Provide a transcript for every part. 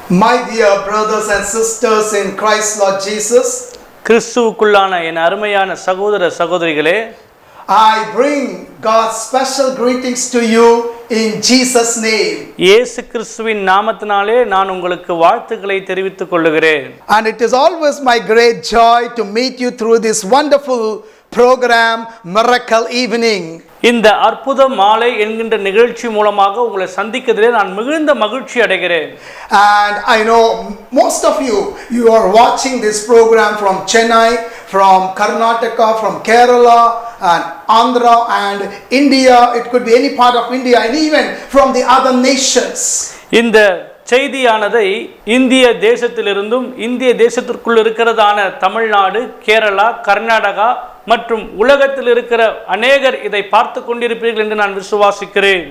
My dear brothers and sisters in Christ Lord Jesus, கிறிஸ்துவுக்குள்ளான என் அருமையான சகோதர சகோதரிகளே, I bring God's special greetings to you in Jesus name. இயேசு கிறிஸ்துவின் நாமத்தினாலே நான் உங்களுக்கு வாழ்த்துக்களை தெரிவித்துக் கொள்கிறேன். And it is always my great joy to meet you through this wonderful program Miracle Evening. இந்த அற்புத மாலை என்கின்ற நிகழ்ச்சி மூலமாக உங்களை சந்திக்கிறதிலே நான் மிகுந்த மகிழ்ச்சி அடைகிறேன். And I know most of you are watching this program from Chennai, from Karnataka, from Kerala and Andhra and India. It could be any part of India and even from the other nations. இந்த செய்தியானதை இந்திய தேசத்திலிருந்தும் இந்திய தேசத்திற்குள் இருக்கிறதான தமிழ்நாடு, கேரளா, கர்நாடகா மற்றும் உலகத்தில் இருக்கிற அநேகர் இதை பார்த்து கொண்டிருப்பீர்கள் என்று நான் விசுவாசிக்கிறேன்.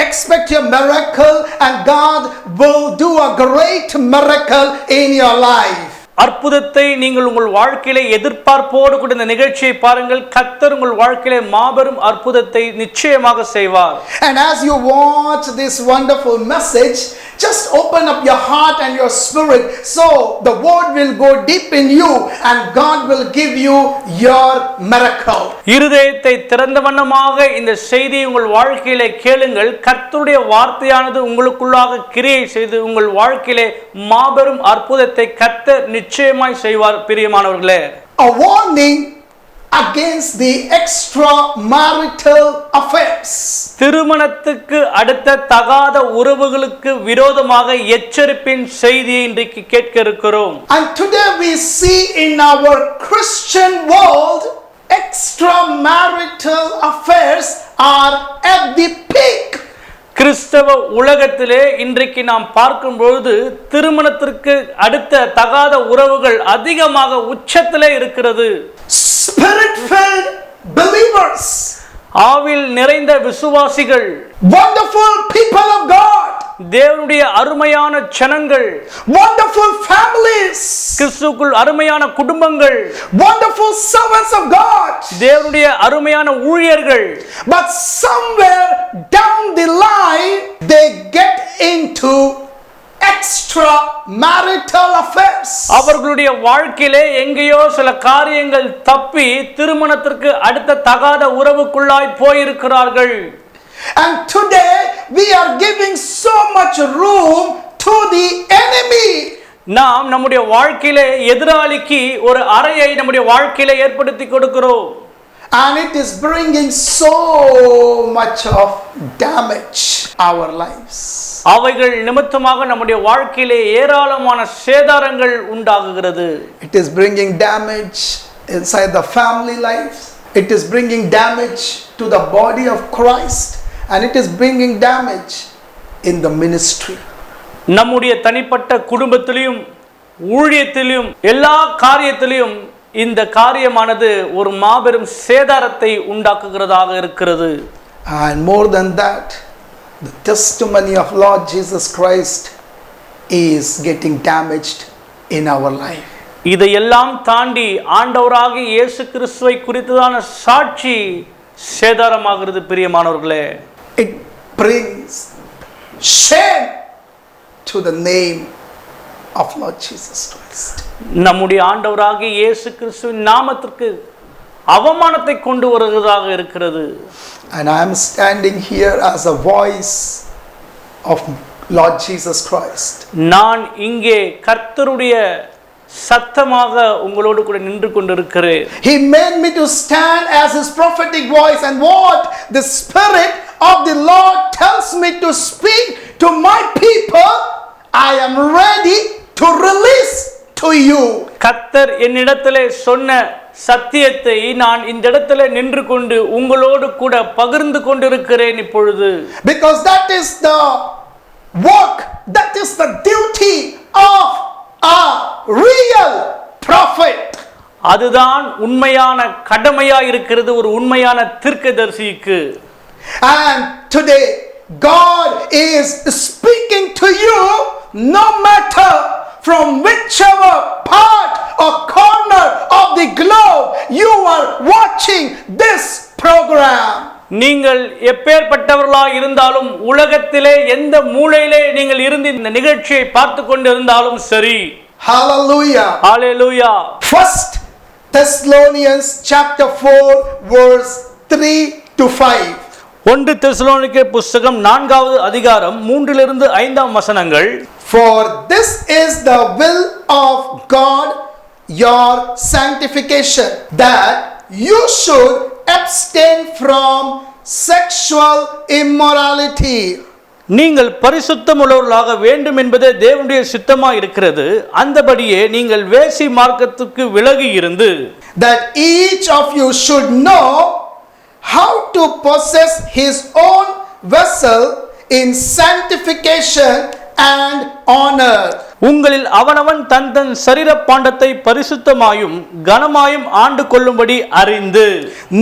Expect your miracle and God will do a great miracle in your life. அற்புதத்தை நீங்கள் உங்கள் வாழ்க்கையிலே எதிர்பார்ப்போடு கூட இந்த நிகழ்ச்சியை பாருங்கள். கர்த்தர் உங்கள் வாழ்க்கையிலே மாபெரும் அற்புதத்தை நிச்சயமாக செய்வார். And as you watch this wonderful message, just open up your heart and your spirit so the word will go deep in you and God will give you your miracle. இருதயத்தை திறந்த வண்ணமாக இந்த செய்தியை உங்கள் வாழ்க்கையிலே கேளுங்கள். கர்த்தருடைய வார்த்தையானது உங்களுக்குள்ளாக கிரியை செய்து உங்கள் வாழ்க்கையிலே மாபெரும் அற்புதத்தை கர்த்தர் நிச்சயமாய் செய்வார். பிரியமானவர்களே, A warning against the extramarital affairs. திருமணத்துக்கு அடுத்த தகாத உறவுகளுக்கு விரோதமாக எச்சரிப்பின் செய்தியை இன்றைக்கு கேட்க இருக்கிறோம். And today we see in our Christian world extramarital affairs are at the peak. கிறிஸ்தவ உலகத்திலே இன்றைக்கு நாம் பார்க்கும்பொழுது திருமணத்திற்கு அடுத்த தகாத உறவுகள் அதிகமாக உச்சத்திலே இருக்கிறது. Spirit-filled believers, ஆவில் நிறைந்த விசுவாசிகள், wonderful people of God, தேவனுடைய அருமையான ஜனங்கள், wonderful families, கிறிஸ்துவுக்குள் அருமையான குடும்பங்கள், wonderful servants of God, தேவனுடைய அருமையான ஊழியர்கள், but somewhere down the line they get into extramarital affairs. அவர்களுடைய வாழ்க்கையிலே எங்கேயோ சில காரியங்கள் தப்பி திருமணத்திற்கு அடுத்த தகாத உறவுக்குள்ளாய் போயிருக்கிறார்கள். And today we are giving so much room to the enemy. நாம் நம்முடைய வாழ்க்கையிலே எதிராளிக்கு ஒரு அறையை நம்முடைய வாழ்க்கையிலே ஏற்படுத்தி கொடுக்கிறோம். And it is bringing so much of damage our lives. அவைகள் நிமித்தமாக நம்முடைய வாழ்க்கையிலே ஏராளமான சேதாரங்கள் உண்டாகுகிறது. It is bringing damage inside the family life. It is bringing damage to the body of Christ. And it is bringing damage in the ministry. நம்முடைய தனிப்பட்ட குடும்பத்திலும் ஊழியத்திலும் எல்லா காரியத்திலும் இந்த காரியமானது ஒரு மாபெரும் சேதாரத்தை உண்டாக்குகிறதாக இருக்கிறது. And more than that, the testimony of Lord Jesus Christ is getting damaged in our life. இதையெல்லாம் தாண்டி ஆண்டவராகிய இயேசு கிறிஸ்துவை குறித்ததான சாட்சி சேதாரமாகிறது. பிரியமானவர்களே, It brings shame to the name of Lord Jesus Christ. நம்முடைய ஆண்டவராகிய இயேசு கிறிஸ்துவின் நாமத்திற்கு அவமானத்தை கொண்டு வருவதாக இருக்கிறது. And I am standing here as a voice of Lord Jesus Christ. நான் இங்கே கர்த்தருடைய சத்தமாக உங்களோடு கூட நின்று கொண்டிருக்கிறேன். He made me to stand as his prophetic voice, and what the Spirit of the Lord tells me to speak to my people, I am ready to release to you. கர்த்தர் என்னிடத்திலே சொன்ன சத்தியத்தை நான் இந்த இடத்திலே நின்று கொண்டு உங்களோடு கூட பகிர்ந்து கொண்டிருக்கிறேன் இப்பொழுது. Because that is the work, that is the duty of a real prophet. அதுதான் உண்மையான கடமையா இருக்கிறது ஒரு உண்மையான தீர்க்கதரிசிக்கு. And today God is speaking to you no matter from whichever part or corner of the globe you are watching this program. நீங்கள் எப்பேற்பட்டவர்களாக இருந்தாலும் உலகத்திலே எந்த மூலையிலே நீங்கள் இருந்து இந்த நிகழ்ச்சியை பார்த்து கொண்டிருந்தாலும் சரி. Hallelujah. Hallelujah. First Thessalonians chapter 4 verse 3 to 5. 1 தெசலோனிக்கேயர் புத்தகம் 4வது அதிகாரம் 3 5 வசனங்கள். For this is the will of God, your sanctification, that you should abstain from sexual immorality. நீங்கள் பரிசுத்தம் உள்ளவர்களாக வேண்டும் என்பதே தேவனுடைய சித்தமாக இருக்கிறது. அந்தபடியே நீங்கள் வேசி மார்க்கத்துக்கு விலகி இருந்து, that each of you should know how to possess his own vessel in sanctification and honor. உங்களில் அவனவன் தன் தன் சரீர பாண்டத்தை பரிசுத்தமாயும் கனமாயும் ஆண்டு கொள்ளும்படி அறிந்து,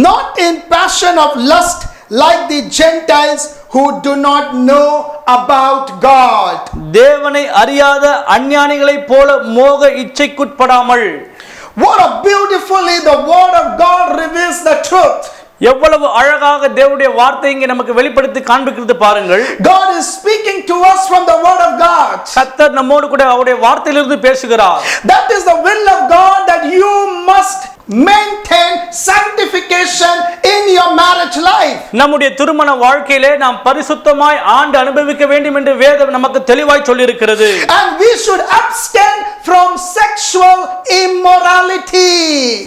not in passion of lust like the Gentiles who do not know about God. தேவனை அறியாத அஞ்ஞானிகளைப் போல மோக இச்சைக்குட்படாமல். What a beautifully the word of God reveals the truth. எவ்வளவு அழகாக தேவனுடைய வார்த்தை இங்கே நமக்கு வெளிப்படுத்தி காண்பிக்கிறது பாருங்கள். God is speaking to us from the word of God. கர்த்தர் நம்மோடு கூட அவருடைய வார்த்தையிலிருந்து பேசுகிறார். That is the will of God, that you must maintain sanctification in your marriage life. நம்முடைய திருமண வாழ்க்கையிலே நாம் பரிசுத்தமாய் ஆண்டு அனுபவிக்க வேண்டும் என்று வேதம் நமக்கு தெளிவாய் சொல்லி இருக்கிறது. And we should abstain from sexual immorality.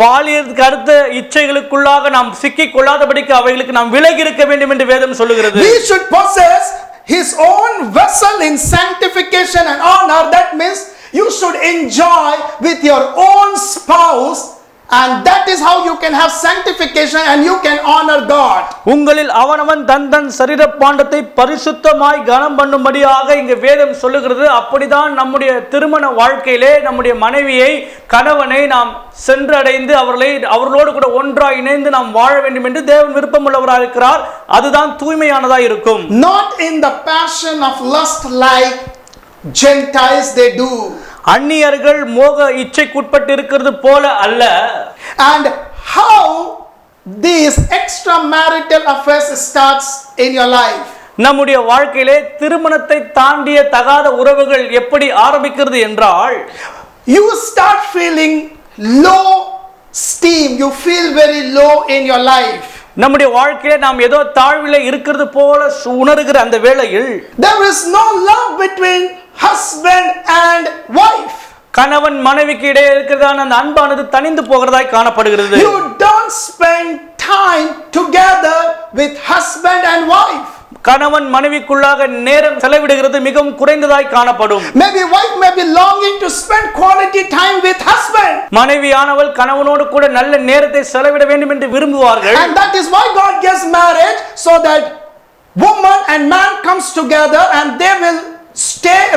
பாலியலுக்கு அடுத்த இச்சைகளுக்குள்ளாக நாம் சிக்கிக் கொள்ளாதபடிக்கு அவைகளுக்கு நாம் விலகி இருக்க வேண்டும் என்று வேதம் சொல்லுகிறது. We should possess his own vessel in sanctification and honor. That means you should enjoy with your own spouse, and that is how you can have sanctification and you can honor God. உங்களில் அவனவன் தன் தன் சரீர பாண்டத்தை பரிசுத்தமாய் கனம் பண்ணும்படியாக இங்கு வேதம் சொல்லுகிறது. அப்படிதான் நம்முடைய திருமண வாழ்க்கையிலே நம்முடைய மனைவியை கணவனை நாம் சென்றடைந்து அவர்களோடு கூட ஒன்றாய் இணைந்து நாம் வாழ வேண்டும் என்று தேவன் விருப்பம் உள்ளவராக இருக்கிறார். அதுதான் தூய்மையானதாக இருக்கும். Not in the passion of lust like Gentiles they do. அந்நியர்கள் மோக இச்சைக்குட்பட்டு இருக்கிறது போல அல்ல. And how these extramarital affairs starts in your life. நம்முடைய வாழ்க்கையிலே திருமணத்தை தாண்டிய தகாத உறவுகள் எப்படி ஆரம்பிக்கிறது என்றால், you start feeling low steam, you feel very low in your life. நம்முடைய வாழ்க்கையிலே நாம் ஏதோ தாழ்விலே இருக்கிறது போல உணர்கிற அந்த வேளையில், there is no love between husband and wife. கணவன் மனைவிக்கு இடையே இருக்கிறதான அந்த அன்பானது தனிந்து போகிறதாய் காணப்படுகிறது. You don't spend time together with husband and wife. கணவன் மனைவிக்குள்ளாக நேரம் செலவிடுகிறது மிகவும் குறைந்ததாய் காணப்படும். Maybe wife may be longing to spend quality time with husband. மனைவியானவள் கணவனோடு கூட நல்ல நேரத்தை செலவிட வேண்டும் என்று விரும்புவார்கள். And that is why God gives marriage, so that woman and man comes together and they will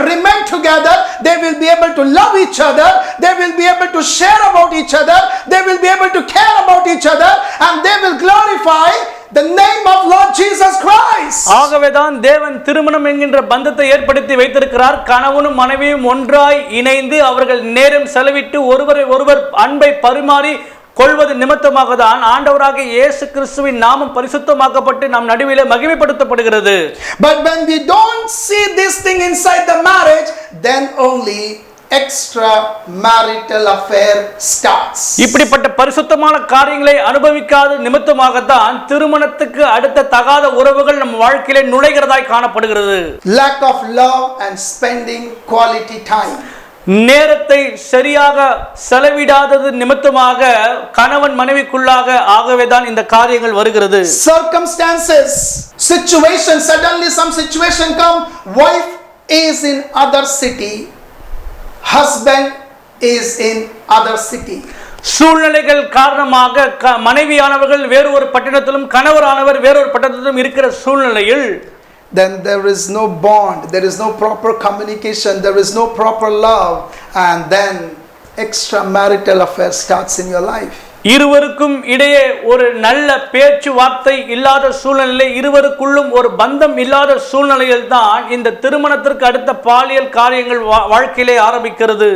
remain together. They will be able to love each other, they will be able to share about each other, they will be able to care about each other, and they will glorify the name of Lord Jesus Christ. ஆகவேதான் தேவன் திருமணம் என்கின்ற பந்தத்தை ஏற்படுத்தி வைத்திருக்கிறார். கணவனும் மனைவியும் ஒன்றாய் இணைந்து அவர்கள் நேரம் செலவிட்டு ஒருவரை ஒருவர் அன்பை பரிமாறி கொள்வது நிமித்தமாக தான் ஆண்டவராகிய இயேசு கிறிஸ்துவின் நாமம் பரிசுத்தமாக்கப்பட்டு நம் நடுவிலே மகிமைப்படுத்தப்படுகிறது. But when we don't see this thing inside the marriage, then only extra marital affair starts. இப்படிப்பட்ட பரிசுத்தமான காரியங்களை அனுபவிக்காத நிமித்தமாக தான் திருமணத்துக்கு அடுத்த தகாத உறவுகள் நம் வாழ்க்கையிலே நுழைகிறதாய் காணப்படுகிறது. Lack of love and spending quality time. நேரத்தை சரியாக செலவிடாதது நிமித்தமாக கணவன் மனைவிக்குள்ளாக ஆகவேதான் இந்த காரியங்கள் வருகிறது. Circumstances, situation, suddenly some situation come, wife is in other city, husband is in other city. சூழ்நிலைகள் காரணமாக மனைவியானவர்கள் வேறு ஒரு பட்டணத்திலும் கணவரானவர் வேறொரு பட்டணத்திலும் இருக்கிற சூழ்நிலையில், then there is no bond, there is no proper communication, there is no proper love, and then extramarital affair starts in your life. இருவருக்கும் இடையே ஒரு நல்ல பேச்சுவார்த்தை இல்லாத சூழ்நிலை, இருவருக்குள்ளும் ஒரு பந்தம் இல்லாத சூழ்நிலையில் தான் இந்த திருமணத்திற்கு அடுத்த பாலியல் காரியங்கள் வாழ்க்கையிலே ஆரம்பிக்கிறது.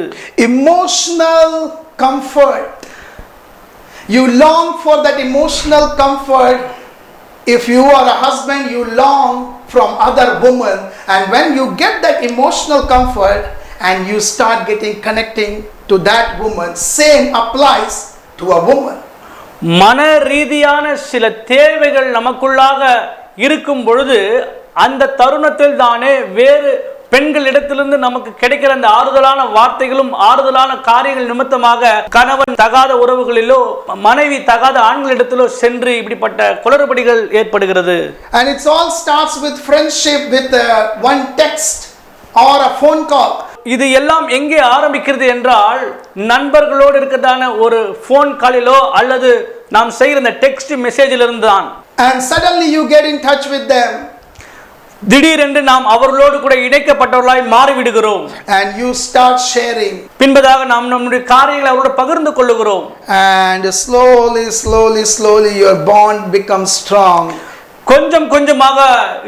Emotional comfort. You long for that emotional comfort. If you are a husband, you long from other women, and when you get that emotional comfort and you start connecting to that woman, same applies to a woman. மன ரீதியான சில தேவைகள் நமக்குள்ளாக இருக்கும் பொழுது அந்த தருணத்தில் தானே வேறு பெண்களிடத்திலிருந்து நமக்கு கிடைக்கிற அந்த ஆறுதலான வார்த்தைகளும் ஆறுதலான காரியங்கள் நிமித்தமாக கணவன் தகாத உறவுகளிலோ மனைவி தகாத ஆண்களிடத்திலோ சென்று இப்படிப்பட்ட குளறுபடிகள் ஏற்படுகிறது. And it all starts with friendship, with one text or a phone call. இது எல்லாம் எங்கே ஆரம்பிக்கிறது என்றால் நண்பர்களோடு இருக்கிறதான ஒரு போன் காலிலோ அல்லது நாம் செய்கிற இந்த டெக்ஸ்ட் மெசேஜில் இருந்து தான். And suddenly you get in touch with them. திடீரென்று நாம் அவர்களோடு கூட இணைக்கப்பட்டவர்களாய் மாறிவிடுகிறோம். And you start sharing. பின்பதாக நாம் நம்முடைய காரியங்களை அவரோடு பகிர்ந்து கொள்ளுகிறோம். And slowly your bond becomes strong. கொஞ்சம் கொஞ்சமாக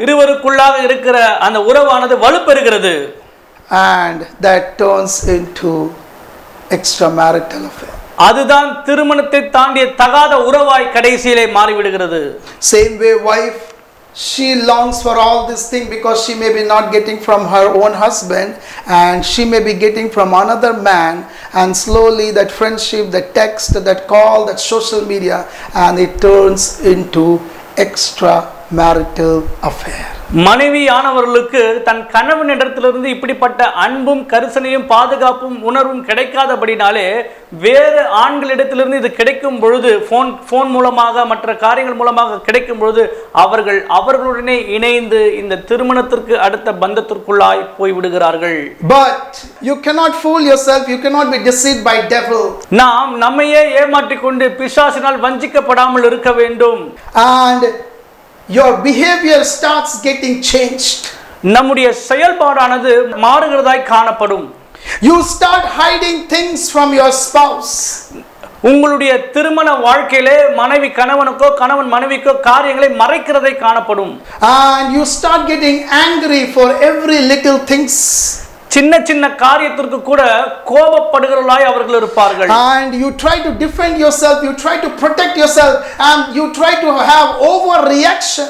இருவருக்குள்ளாக இருக்கிற அந்த உறவானது வலுப்பெறுகிறது. And that turns into extramarital affair. அதுதான் திருமணத்தை தாண்டிய தகாத உறவாய் கடைசியிலே மாறிவிடுகிறது. Same way wife, she longs for all this thing because she may be not getting from her own husband and she may be getting from another man, and slowly that friendship, that text, that call, that social media, and it turns into extramarital affair. மனைவியானவர்களுக்கு தன் கணவனிடத்திலிருந்து இப்படிப்பட்ட அன்பும் கரிசனையும் பாதுகாப்பும் உணர்வும் கிடைக்காதபடினாலே வேறு ஆண்களிடத்திலிருந்து இது கிடைக்கும் பொழுது phone மூலமாக மற்ற காரியங்கள் மூலமாக கிடைக்கும் பொழுது அவர்களுடனே இணைந்து இந்த திருமணத்திற்கு அடுத்த பந்தத்திற்குள்ளாய் போய்விடுகிறார்கள். But you cannot fool yourself, you cannot be deceived by devil. நாம் நம்மையே ஏமாற்றிக்கொண்டு பிசாசினால் வஞ்சிக்கப்படாமல் இருக்க வேண்டும். And your behavior starts getting changed. நம்முடைய செயல்பாடானது மாறுகிறதாய் காணப்படும். You start hiding things from your spouse. உங்களுடைய திருமண வாழ்க்கையிலே மனைவி கணவனுக்கோ கணவன் மனைவிக்கோ காரியங்களை மறைக்கிறதை காணப்படும். And you start getting angry for every little things. சின்ன சின்ன காரியத்திற்கு கூட கோபப்படுகிறவர்களாய் அவர்கள் இருப்பார்கள். And you try to defend yourself, you try to protect yourself, and you try to have overreaction.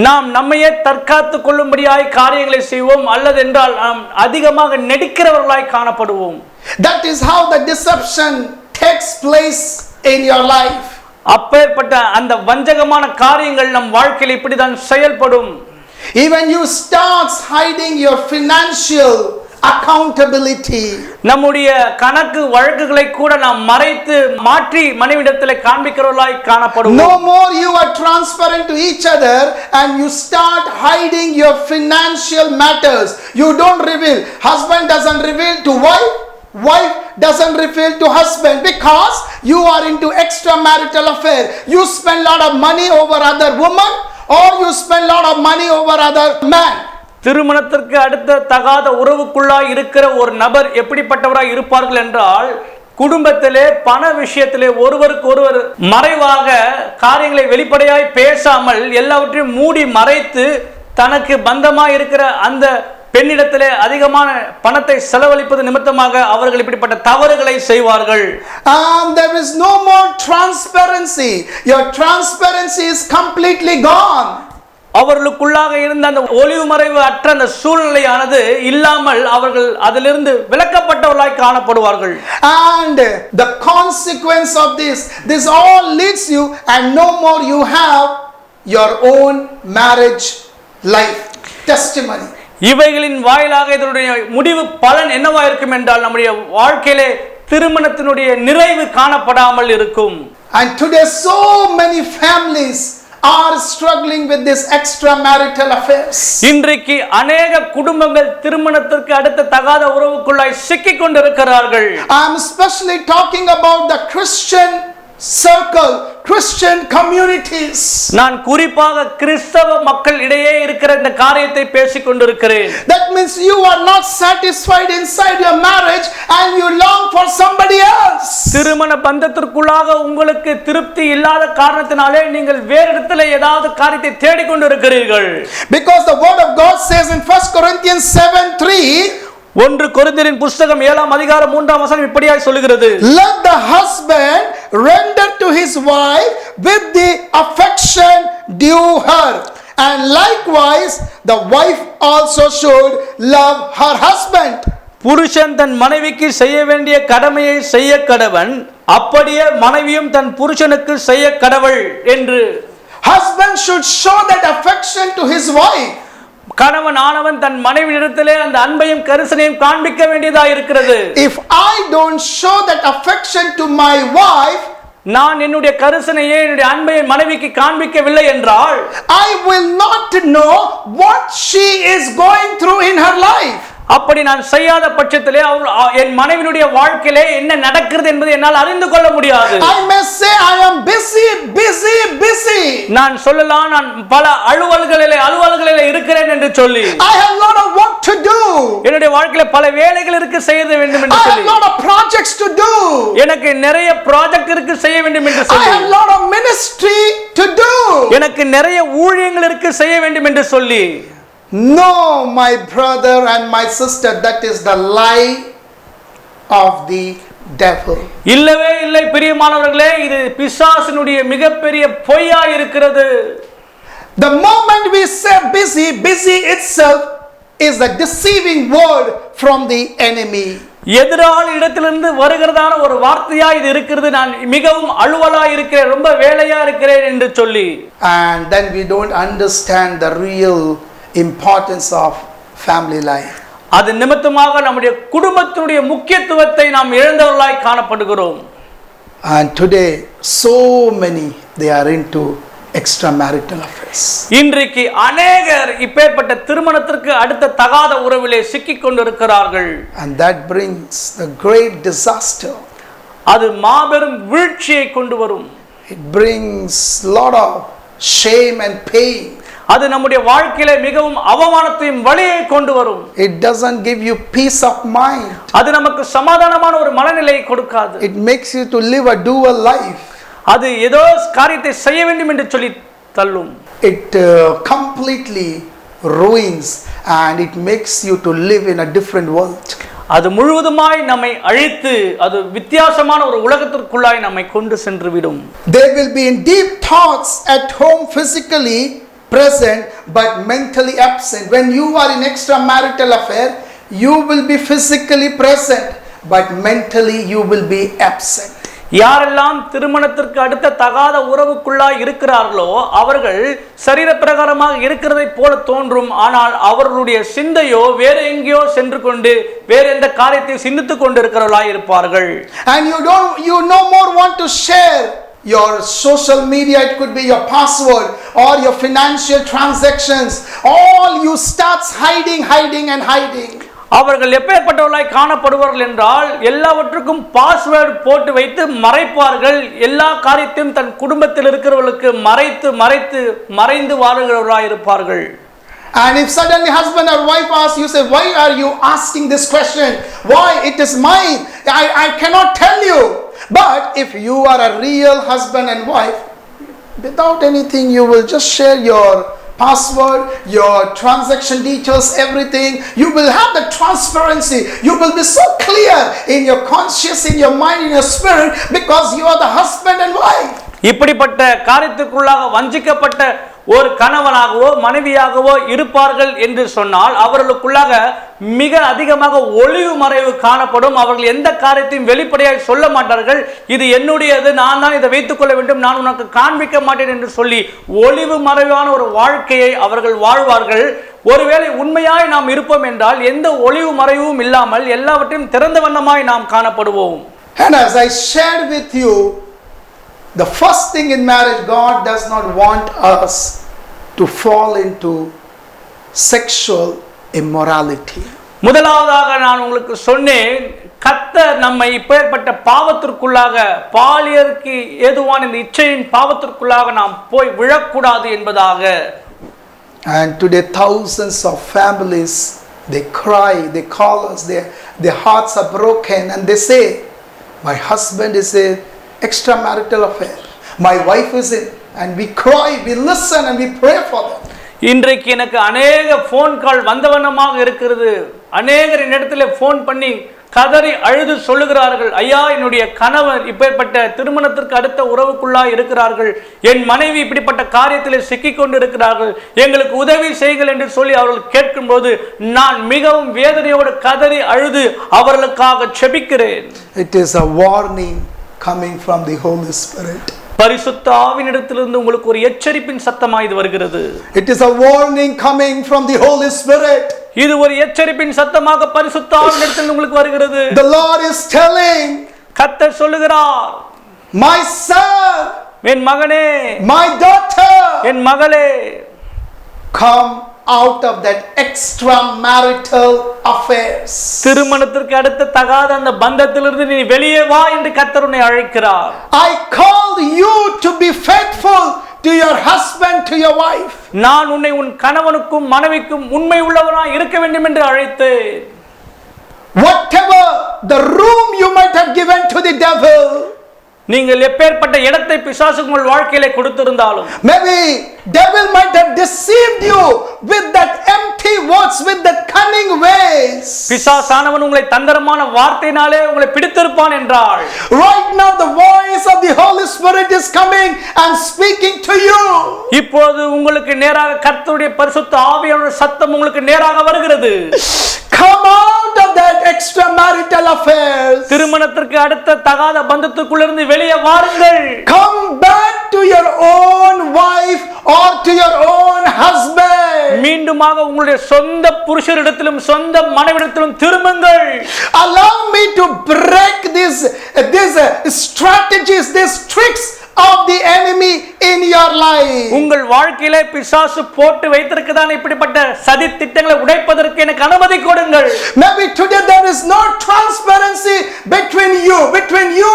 நாம் நம்மையே தற்காத்துக் கொள்ளும்படியாய் காரியங்களை செய்வோம், அல்லது என்றால் நாம் அதிகமாக நடிக்கிறவர்களாய் காணப்படுவோம். That is how the deception takes place in your life. அப்பேற்பட்ட அந்த வஞ்சகமான காரியங்கள் நம் வாழ்க்கையில் இப்படிதான் செயல்படும். Even you start hiding your financial accountability. நம்முடைய கணக்கு வழக்குகளை கூட நாம் மறைத்து மாற்றி மனைவிடத்திலே காண்பிக்கிறவர்களாய் காணப்படுவோம். No more you are transparent to each other and you start hiding your financial matters. You don't reveal. Husband doesn't reveal to wife. Wife doesn't reveal to husband because you are into extramarital affair. You spend lot of money over other woman or you spend lot of money over other man. திருமணத்திற்கு அடுத்த தகாத உறவுக்குள்ளாய் இருக்கிற ஒரு நபர் எப்படிப்பட்டவராய் இருப்பார்கள் என்றால் குடும்பத்திலே பண விஷயத்திலே ஒருவருக்கு ஒருவர் மறைவாக காரியங்களை வெளிப்படையாய் பேசாமல் எல்லாவற்றையும் மூடி மறைத்து தனக்கு பந்தமாய் இருக்கிற அந்த பெண்ணிடத்திலே அதிகமான பணத்தை செலவழிப்பது நிமித்தமாக அவர்கள் இப்படிப்பட்ட தவறுகளை செய்வார்கள். There is no more transparency. Your transparency is completely gone. அவர்களுக்குள்ளாக இருந்த அந்த ஒளிவு மறைவு அற்ற அந்த சூழ்நிலையானது இல்லாமல் அவர்கள் அதிலிருந்து விலக்கப்பட்டவர்களாய் காணப்படுவார்கள். And the consequence of this all leads you, and no more you have your own marriage life testimony. இவைகளின் வாயிலாக இதனுடைய முடிவு பலன் என்னவா இருக்கும் என்றால் நம்முடைய வாழ்க்கையிலே திருமணத்தினுடைய நிறைவு காணப்படாமல் இருக்கும். And today so many families are struggling with this extramarital affairs. இன்றைக்கு अनेक குடும்பங்கள் திருமணத்திற்கு அடுத்த தகாத உறவுக்குள்ளாய் சிக்கிக் கொண்டிருக்கிறார்கள். I am especially talking about the Christian circle, Christian community. communities. நான் குறிப்பாக கிறிஸ்தவ மக்கள் இடையே இருக்கிற இந்த காரியத்தை பேசிக் கொண்டிருக்கிறேன். That means you are not satisfied inside your marriage and you long for somebody else. திருமண பந்தத்திற்குள்ளாக உங்களுக்கு திருப்தி இல்லாத காரணத்தினாலே நீங்கள் வேறு இடத்துல ஏதாவது காரியத்தை தேடிக் கொண்டிருக்கிறீர்கள். Because the word of God says in 1 Corinthians 7:3, 1 கொரிந்தியரின் புத்தகம் 7ஆம் அதிகாரம் 3ஆம் வசனம் இப்படியாய் சொல்கிறது. let the husband render to his wife with the affection due her, and likewise the wife also should love her husband. புருஷன் தன் மனைவிக்கு செய்ய வேண்டிய கடமையை செய்ய கடவன், அப்படியே மனைவியும் தன் புருஷனுக்கு செய்ய கடவள் என்று. Husband should show that affection to his wife. கணவன் ஆனவன் தன் மனைவியிடத்திலே அந்த அன்பையும் கரிசனையும் காண்பிக்க வேண்டியதா இருக்கிறது. If I don't show that affection to my wife, நான் என்னுடைய கரிசனையை என்னுடைய அன்பை மனைவிக்கு காண்பிக்கவில்லை என்றால், I will not know what she is going through in her life. அப்படி நான் செய்யாத பட்சத்திலே என் மனைவியினுடைய வாழ்க்கையிலே என்ன நடக்கிறது என்பதை என்னால் அறிந்து கொள்ள முடியாது. I may say I am busy. நான் சொல்லலாம் நான் பல அலுவல்களிலே இருக்கிறேன் என்று சொல்லி. I have a lot of work to do. என்னுடைய வாழ்க்கையில பல வேலைகள் இருக்கு செய்ய வேண்டும் என்று சொல்லி. I have a lot of projects to do. எனக்கு நிறைய ப்ராஜெக்ட் இருக்கு செய்ய வேண்டும் என்று சொல்லி. I have a lot of ministry to do. எனக்கு நிறைய ஊழியங்கள் இருக்கு செய்ய வேண்டும் என்று சொல்லி. No, my brother and my sister, that is the lie of the devil. இல்லவே இல்லை பிரியமானவர்களே, இது பிசாசினுடைய மிகப்பெரிய பொய்யா இருக்கிறது. The moment we say busy itself is a deceiving word from the enemy. எதிராளி இடத்திலிருந்து வருகிறதான ஒரு வார்த்தையா இது இருக்கிறது. நான் மிகவும் அலுவலா இருக்கிறேன், ரொம்ப வேலையா இருக்கிறேன் என்று சொல்லி. And then we don't understand the real importance of family life. அது நிமித்தமாக நம்முடைய குடும்பத்தினுடைய முக்கியத்துவத்தை நாம் இழந்தவர்களாய் காணப்படுகிறோம். And today so many they are into extramarital affairs. இன்றைக்கு அநேகர் இப்பேற்பட்ட திருமணத்திற்கு அடுத்த தகாத உறவிலே சிக்கிக் கொண்டிருக்கிறார்கள். And that brings the great disaster. அது மாபெரும் வீழ்ச்சியை கொண்டு வரும். It brings lot of shame and pain. அது நம்முடைய வாழ்க்கையில மிகவும் அவமானத்தையும் வலியை கொண்டு வரும். It doesn't give you peace of mind. அது நமக்கு சமாதானமான ஒரு மனநிலையை கொடுக்காது. It makes you to live a dual life. அது ஏதோ காரியத்தை செய்ய வேண்டும் என்று சொல்லி தள்ளும். It completely ruins and it makes you to live in a different world. அது முழுவதுமாய் நம்மை அழித்து அது வித்தியாசமான ஒரு உலகத்திற்குள்ளாய் நம்மை கொண்டு சென்று விடும். They will be in deep thoughts at home physically present but mentally absent. When you are in extramarital affair, you will be physically present but mentally you will be absent. யாரெல்லாம் திருமணத்திற்கு அடுத்த தகாத உறவுக்குள்ளாய் இருக்கிறார்களோ அவர்கள் சரீர பிரகாரமாக இருக்கிறதை போல தோன்றும், ஆனால் அவர்களுடைய சிந்தையோ வேற எங்கேயோ சென்று கொண்டு வேற எந்த காரியத்தை சிந்தித்துக் கொண்டிருக்கிறவர்களாய் இருப்பார்கள். And you no more want to share your social media, it could be your password or your financial transactions. All you starts hiding. அவர்கள் எப்பேற்பட்டவர்களாய் காணப்படுவார்கள் என்றால் எல்லாவற்றுக்கும் பாஸ்வேர்டு போட்டு வைத்து மறைப்பார்கள். எல்லா காரியத்தையும் தன் குடும்பத்தில் இருக்கிறவர்களுக்கு மறைந்து வாழ்கிறவர்களாய் இருப்பார்கள். And if suddenly husband or wife asks, you say, why are you asking this question? Why? It is mine. I cannot tell you. But if you are a real husband and wife, without anything, you will just share your password, your transaction details, everything. You will have the transparency. You will be so clear in your conscience, in your mind, in your spirit, because you are the husband and wife. இப்படிப்பட்ட காரியத்துக்குள்ளாக வஞ்சிக்கப்பட்ட ஒரு கணவனாகவோ மனைவியாகவோ இருப்பார்கள் என்று சொன்னால் அவர்களுக்குள்ளாக மிக அதிகமாக ஒளிவு மறைவு காணப்படும். அவர்கள் எந்த காரியத்தையும் வெளிப்படையாக சொல்ல மாட்டார்கள். இது என்னுடையது, நான் தான் இதை வைத்துக் கொள்ள வேண்டும், நான் உனக்கு காண்பிக்க மாட்டேன் என்று சொல்லி ஒளிவு மறைவான ஒரு வாழ்க்கையை அவர்கள் வாழ்வார்கள். ஒருவேளை உண்மையாய் நாம் இருப்போம் என்றால் எந்த ஒளிவு மறைவும் இல்லாமல் எல்லாவற்றையும் திறந்த வண்ணமாய் நாம் காணப்படுவோம். And as I shared with you, the first thing in marriage, God does not want us to fall into sexual immorality. முதலாவதாக நான் உங்களுக்கு சொன்னேன், கர்த்தர் நம்மை இப்பேற்பட்ட பாவத்திற்குள்ளாக, பாலியலுக்கு ஏதுவான இந்த இச்சையின் பாவத்திற்குள்ளாக நாம் போய் விழக்கூடாது என்பதாக. And today thousands of families, they cry, they call us, their hearts are broken and they say, my husband is in extramarital affair, my wife is in, and we cry, we listen and we pray for them. இன்றைக்கு எனக்கு அநேக phone call வந்தவண்ணமாக இருக்கிறது. அநேகர் என்னிடத்துல phone பண்ணி கதறி அழுது சொல்லுகிறார்கள், ஐயா என்னுடைய கணவர் இப்பேற்பட்ட திருமணத்திற்கு அடுத்த உறவுக்குள்ளா இருக்கிறார்கள், என் மனைவி இப்படிப்பட்ட காரியத்தில் சிக்கிக் கொண்டு இருக்கிறார்கள், எங்களுக்கு உதவி செய்யுங்கள் என்று சொல்லி அவர்கள் கேட்கும்போது நான் மிகவும் வேதனையோடு கதறி அழுது அவர்களுக்காக செபிக்கிறேன். It is a warning coming from the Holy Spirit. பரிசுத்த ஆவியினிடத்திலிருந்து உங்களுக்கு ஒரு எச்சரிப்பின் சத்தமாய் இது வருகிறது. It is a warning coming from the Holy Spirit. இது ஒரு எச்சரிப்பின் சத்தமாக பரிசுத்த ஆவியினிடத்தில் உங்களுக்கு வருகிறது. The Lord is telling, கர்த்தர் சொல்லுகிறார், my son, என் மகனே, my daughter, என் மகளே, come out of that extramarital affairs. திருமணத்திற்கு அடுத்த தகாத அந்த பந்தத்திலிருந்து நீ வெளியே வா என்று கர்த்தர் உன்னை அழைக்கிறார். I called you to be faithful to your husband, to your wife. நான் உன்னை உன் கணவனுக்கும் மனைவிக்கும் உண்மை உள்ளவனாய் இருக்க வேண்டும் என்று அழைத்தேன். Whatever the room you might have given to the devil, நீங்கள் எப்பேற்பட்ட இடத்தை பிசாசு உங்கள் வாழ்க்கையிலே கொடுத்திருந்தாலும், maybe devil might have deceived you with that empty words, with that cunning ways. பிசாசானவன் உங்களை தந்திரமான வார்த்தையினாலே உங்களை பிடித்திருப்பான் என்றால், right now the voice of the Holy Spirit is coming and speaking to you. இப்போது உங்களுக்கு நேராக கர்த்தருடைய பரிசுத்த ஆவியானவருடைய சத்தம் உங்களுக்கு நேராக வருகிறது. Come out of that extramarital affairs. திருமணத்திற்கு அடுத்த தகாத பந்தத்துக்குள்ளிருந்து வெளியே வாருங்கள். Come back to your own wife or to your own husband. மீண்டுமாக உங்களுடைய சொந்த புருஷரிடத்திலும் சொந்த மனைவியிடத்திலும் திரும்புங்கள். Allow me to break these strategies, these tricks of the enemy in your life. உங்கள் வாழ்க்கையிலே பிசாசு போட்டு வைத்திருக்கதான இப்படிப்பட்ட சதி திட்டங்களை உடைப்பதற்கு எனக்கு அனுமதி கொடுங்கள். Maybe today there is no transparency between you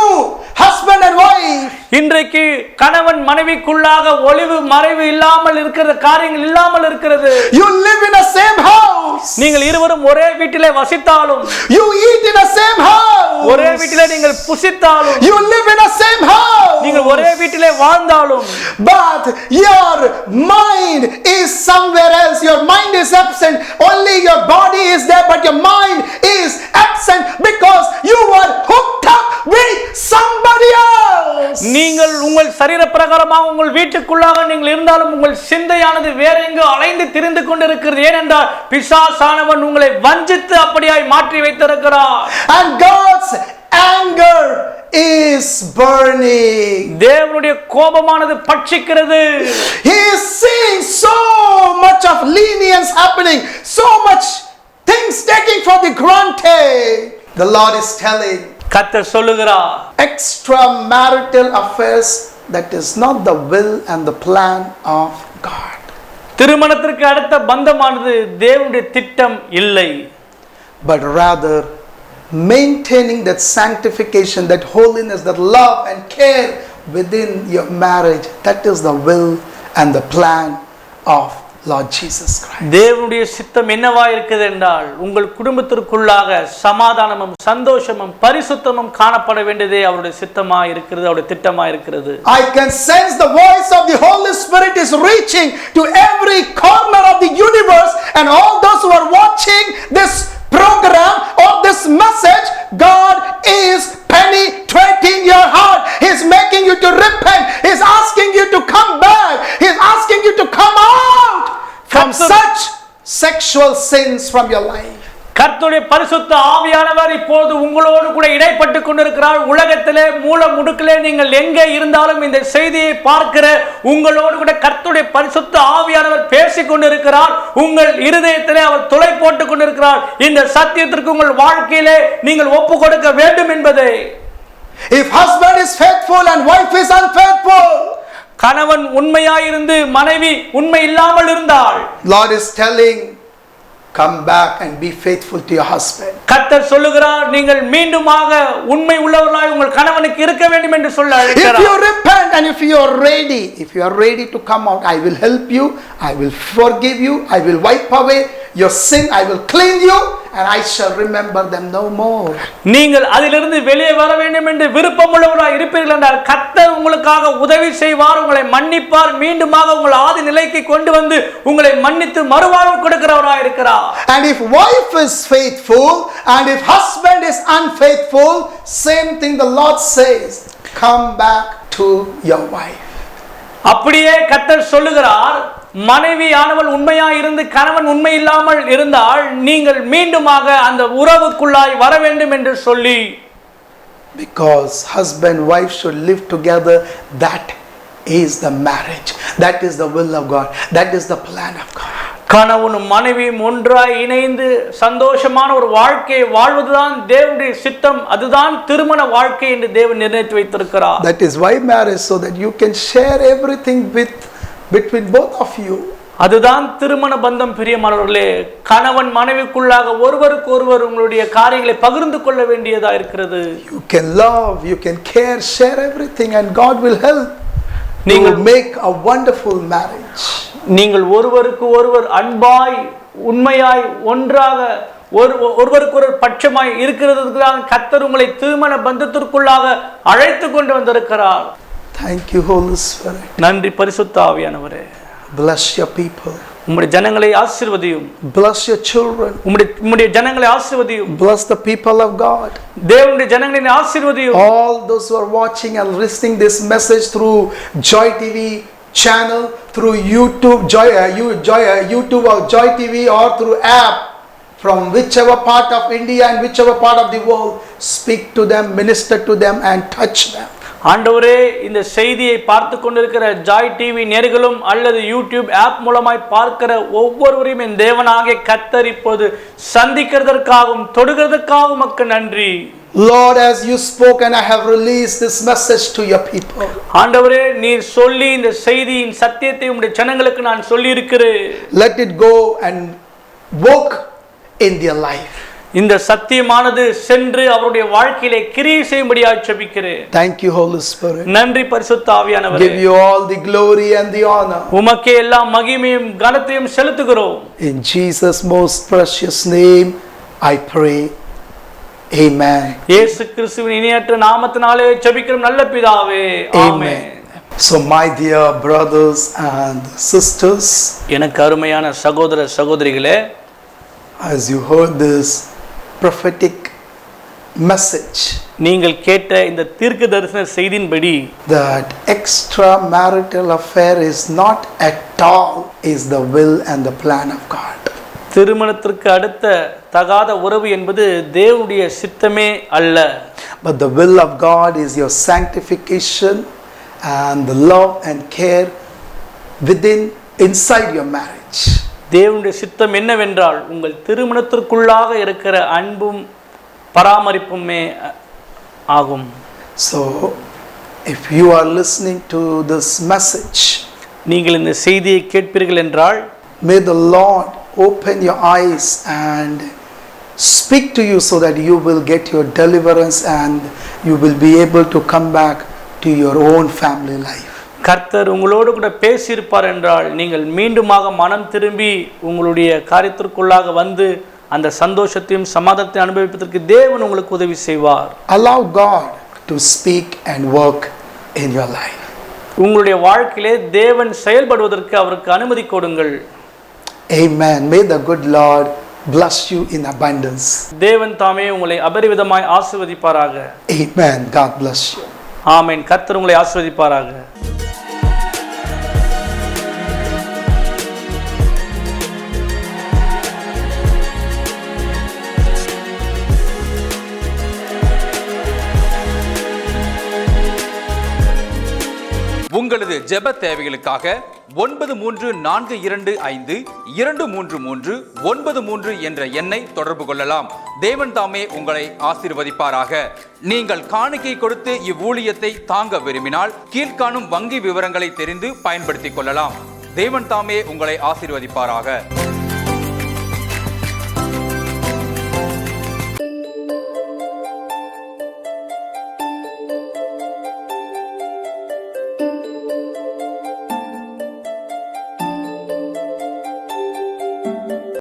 husband and wife. இன்றைக்கு கணவன் மனைவிக்குள்ளாக ஒளிவு மறைவு இல்லாமல் இருக்கிற காரியங்கள் இல்லாமல் இருக்கிறது. You live in the same house. நீங்கள் இருவரும் ஒரே வீட்டிலே வசித்தாலும், you eat in the same house. ஒரே வீட்டிலே நீங்கள் புசித்தாலும், you live in the same house. நீங்கள் ஒரே வீட்டிலே வாழ்ந்தாலும், but your mind is somewhere else. Your mind is absent. Only your body is there, but your mind is absent because you were hooked up with somebody else. நீங்கள் உங்கள் சரீர பிரகாரமாக உங்கள் வீட்டுக்குள்ளாக நீங்கள் இருந்தாலும் உங்கள் சிந்தையானது வேற எங்கோ அலைந்து திரிந்து கொண்டிருக்கிறது. ஏனென்றால் பிசாசானவன் உங்களை வஞ்சித்து அப்படியாய் மாற்றி வைத்திருக்கிறார். And God's anger is burning. தேவனுடைய கோபமானது பட்சிக்கிறது. He is seeing so much of lenience happening, so much things taking for the granted. The Lord is telling, கர்த்தர் சொல்லுகிறார், extramarital affairs, that is not the will and the plan of God. திருமணத்திற்கு அடுத்த பந்தமானது தேவனுடைய திட்டம் இல்லை. But rather maintaining that sanctification, that holiness, that love and care within your marriage, that is the will and the plan of Lord Jesus Christ. தேவனுடைய சித்தம் என்னவா இருக்குது என்றால் உங்கள் குடும்பத்திற்குள்ளாக சமாதானமும் சந்தோஷமும் பரிசுத்தமும் காணப்பட வேண்டியதே அவருடைய சித்தமா இருக்கிறது, அவருடைய திட்டமா இருக்கிறது. I can sense the voice of the Holy Spirit is reaching to every corner of the universe, and all those who are watching this program or this message, God is penetrating your heart. He's making you to repent. He's asking you to come back. He's asking you to come out from such sexual sins from your life. கர்த்தருடைய பரிசுத்த ஆவியானவர் இப்போது உங்களோடு கூட இடைப்பட்டு கொண்டிருக்கிறார். உலகத்திலே மூல முடுக்கிலே நீங்கள் எங்கே இருந்தாலும் இந்த செய்தியை பார்க்கிற உங்களோடு கூட கர்த்தருடைய பரிசுத்த ஆவியானவர் பேசிக் கொண்டிருக்கிறார். உங்கள் இருதயத்திலே அவர் துளை போட்டுக் கொண்டிருக்கிறார். இந்த சத்தியத்திற்கு உங்கள் வாழ்க்கையிலே நீங்கள் ஒப்பு கொடுக்க வேண்டும் என்பதை. If husband is faithful and wife is unfaithful, கணவன் உண்மையாயிருந்து மனைவி உண்மை இல்லாமல் இருந்தால், Lord is telling, come back and be faithful to your husband. கர்த்தர் சொல்லுகிறார், நீங்கள் மீண்டுமாக உண்மை உள்ளவர்களாய் உங்கள் கணவனுக்கு இருக்க வேண்டும் என்று சொல்ல If அழைக்கிறார். you repent and if you are ready to come out, I will help you, I will forgive you, I will wipe away your sin, I will clean you, and I shall remember them no more. நீங்கள் அதிலிருந்து வெளியே வர வேண்டும் என்று விருப்பமுள்ளவராய் இருப்பீர்கள் என்றால் கர்த்தர் உங்களுக்காக உதவி செய்வார், உங்களை மன்னிப்பார், மீண்டுமாக உங்கள் ஆதி நிலைக்கு கொண்டு வந்து உங்களை மன்னித்து மறுவாழ்வு கொடுக்கிறவராய் இருக்கிறார். And if wife is faithful and if husband is unfaithful, same thing the Lord says, come back to your wife. அப்படியே கர்த்தர் சொல்லுகிறார், மனைவியானவள் உண்மையாய் இருந்து கணவன் உண்மை இல்லாமல் இருந்தால் நீங்கள் மீண்டுமாக அந்த உறவுக்குள்ளாய் வர வேண்டும் என்று சொல்லி, because husband wife should live together, that is the marriage, that is the will of God, that is the plan of God. கணவனும் மனைவியும் ஒன்றாய் இணைந்து சந்தோஷமான ஒரு வாழ்க்கையை வாழ்வதுதான் தேவனுடைய சித்தம், அதுதான் திருமண வாழ்க்கை என்று தேவன் நிர்ணயித்து வைத்திருக்கிறார். That is why marriage, so that you can share everything between both of you. அதுதான் திருமண பந்தம். பிரியமானவர்களே, கணவன் மனைவிக்குள்ளாக ஒருவருக்கு ஒருவர் உங்களுடைய காரியங்களை பகிர்ந்து கொள்ள வேண்டியதா இருக்கிறது. You can love, you can care, share everything, and God will help. You will make a wonderful marriage. நீங்கள் ஒருவருக்கு ஒருவர் அன்பாய் உண்மையாய் ஒன்றாக ஒருவருக்கு ஒரு பட்சமாய் இருக்கிறதுக்கு தான் கர்த்தர் உங்களை திருமண பந்தத்திற்குள்ளாக அழைத்து கொண்டு வந்திருக்கிறார். Thank you, Holy Spirit. நன்றி பரிசுத்த ஆவியானவரே. Bless your people. உம்முடைய ஜனங்களை ஆசீர்வதியும். Bless your children. உம்முடைய ஜனங்களை ஆசீர்வதியும். Bless the people of God. தேவனுடைய ஜனங்களை ஆசீர்வதியும். All those who are watching and listening this message through Joy TV channel, through YouTube, YouTube or Joy TV, or through app, from whichever part of India and whichever part of the world, speak to them, minister to them, and touch them. ஆண்டவரே, இந்த செய்தியை பார்த்து கொண்டிருக்கிற Joy TV நேயர்களும் அல்லது YouTube app மூலமாய் பார்க்கிற ஒவ்வொருவரையும் என் தேவனாகிய கர்த்தர் இப்போது சந்திக்கிறதற்காகவும் தொடுகிறதற்காகவும் உமக்கு நன்றி. Lord, as you spoke and I have released this message to your people. ஆண்டவரே, நீர் சொல்லி இந்த செய்தியின் சத்தியத்தை உம்முடைய ஜனங்களுக்கு நான் சொல்லி இருக்கிறேன். Let it go and work in their life. இந்த சத்தியமானது சென்று அவருடைய வாழ்க்கையிலே கிரியை செய்யும்படியாக ஜெபிக்கிறேன். Thank you, Holy Spirit. நன்றி பரிசுத்த ஆவியானவரே. Give you all the glory and the honor. உமக்கே எல்லா மகிமையும் கனத்தையும் செலுத்துகிறோம். In Jesus' most precious name I pray. Amen. இயேசு கிறிஸ்துவின் இனியற்ற நாமத்தினாலே ஜெபிக்கிறோம் நல்ல பிதாவே. ஆமென். So my dear brothers and sisters, எனக்கு அருமையான சகோதர சகோதரிகளே, as you heard this prophetic message, நீங்கள் கேட்ட இந்த தீர்க்க தரிசன செய்தியின்படி, that extramarital affair is not at all is the will and the plan of God. திருமணத்திற்கு அடுத்த தகாத உறவு என்பது தேவனுடைய சித்தமே அல்ல. But the will of God is your sanctification and the love and care inside your marriage. தேவனுடைய சித்தம் என்னவென்றால் உங்கள் திருமணத்திற்குள்ளாக இருக்கிற அன்பும் பராமரிப்புமே ஆகும். So if you are listening to this message, நீங்கள் இந்த செய்தியை கேட்பீர்கள் என்றால், may the Lord open your eyes and speak to you so that you will get your deliverance and you will be able to come back to your own family life. கர்த்தர் உங்களோடு கூட பேசியிருப்பார் என்றால் நீங்கள் மீண்டுமாக மனம் திரும்பி உங்களுடைய காரியத்திற்குள்ளாக வந்து அந்த சந்தோஷத்தையும் சமாதானத்தையும் அனுபவிப்பதற்கு தேவன் உங்களுக்கு உதவி செய்வார். Allow God to speak and work in your life. உங்களுடைய வாழ்க்கையிலே தேவன் செயல்படுவதற்கு அவருக்கு அனுமதி கொடுங்கள். Amen. May the good Lord bless you in abundance. தேவன் தாமே உங்களை அபரிவிதமாய் ஆசீர்வதிப்பாராக. Amen. God bless you. ஆமென். கர்த்தர் உங்களை ஆசீர்வதிப்பாராக. உங்களது ஜெப தேவைகளுக்காக 9342523333 என்ற எண்ணை தொடர்பு கொள்ளலாம். தேவன் தாமே உங்களை ஆசீர்வதிப்பாராக. நீங்கள் காணிக்கை கொடுத்து இவ்வூழியத்தை தாங்க விரும்பினால் கீழ்காணும் வங்கி விவரங்களை தெரிந்து பயன்படுத்திக் கொள்ளலாம். தேவன் தாமே உங்களை ஆசீர்வதிப்பாராக.